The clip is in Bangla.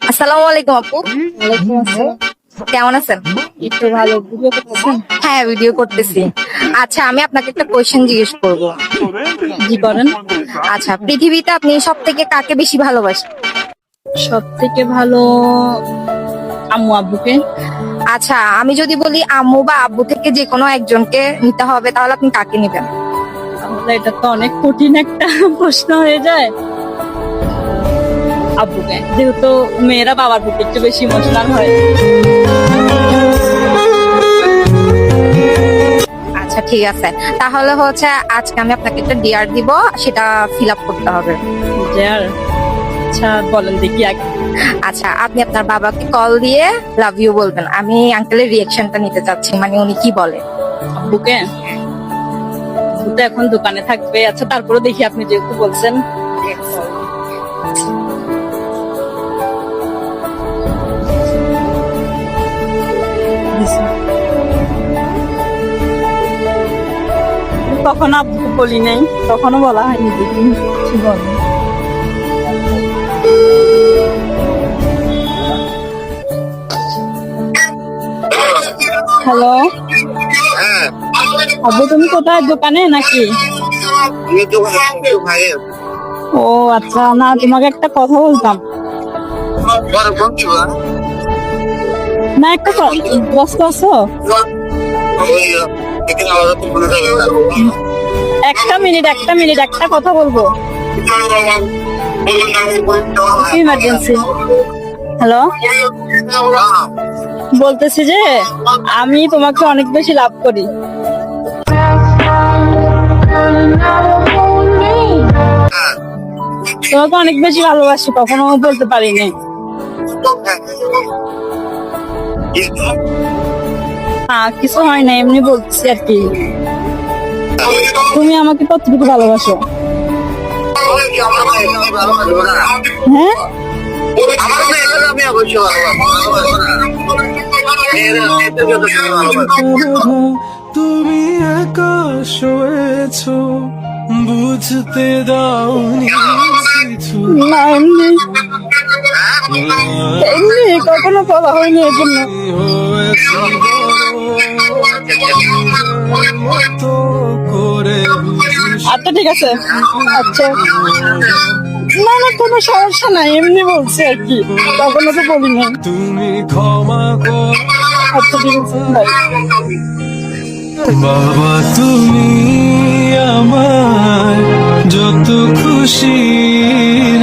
আসসালামু আলাইকুম আপু। ওয়ালাইকুম আসসালাম। কেমন আছেন? একটু ভালো ভিডিও করতেছেন? হ্যাঁ, ভিডিও করতেছি। আচ্ছা, আমি আপনাকে একটা কোয়েশ্চেন জিজ্ঞেস করব। জি করেন। আচ্ছা, পৃথিবীতে আপনি সব থেকে কাকে বেশি ভালোবাসেন? সব থেকে ভালো আম্মু আব্বুকে। আচ্ছা, আমি যদি বলি আম্মু বা আব্বু থেকে যে কোনো একজনকে নিতে হবে, তাহলে আপনি কাকে নেবেন? তাহলে এটা তো অনেক কঠিন একটা প্রশ্ন হয়ে যায়। আব্বুকে, যেহেতু মেয়েরা বাবার প্রতি একটু বেশি ইমোশনাল হয়। আচ্ছা, ঠিক আছে। তাহলে হচ্ছে আজকে আমি আপনাকে একটা ডিআর দিব, সেটা ফিল আপ করতে হবে। যে আর আচ্ছা বলেন দেখি আগে। আচ্ছা, আপনি আপনার বাবাকে কল দিয়ে লাভ ইউ বলবেন। আমি আঙ্কেলের রিয়েকশনটা নিতে চাচ্ছি, মানে উনি কি বলে। আব্বুকে, আব্বু তো এখন দোকানে থাকবে। আচ্ছা তারপরে দেখি, আপনি যেহেতু বলছেন। তখন আব্বুকে বলি নাই, তখনও বলা হয়নি। দেখি কি বলে। হ্যালো হ্যাঁ, আব্বু, তুমি কোথায়? দোকানে নাকি? আমি তো ভাই ও আচ্ছা, না তোমাকে একটা কথা বলতাম। বড় কোন কি বল না একটা ব্যস্ত আছো? ওই এখানে আলাদা তো বলে যাবে না একটা মিনিট একটা কথা বলবো। কি ইমার্জেন্সি? হ্যালো, বলতেছি যে আমি তোমাকে অনেক বেশি লাভ করি। তোমাকে অনেক বেশি ভালোবাসি, কখনো বলতে পারিনি। না কিছু হয় না, এমনি বলছি আর কি। তুমি আমাকে কতটুকু ভালোবাসো? হ্যাঁ, আমার মেয়েদের আমি অবশ্যই ভালোবাসি। তুমি একা শুয়েছো, বুঝতে দাওনি কিছু। না এমনি এমনি কখনো বলা হয়নি এই জন্য। হয়েছি বড় মতো করে বুঝিস। আচ্ছা ঠিক আছে। আচ্ছা না না, কোনো সমস্যা নাই, এমনি বলছি আর কি, কখনো তো বলি না। তুমি ক্ষমা কর আচ্ছা ঠিক আছে, বাই। বাবা, তুমি আমার যত খুশির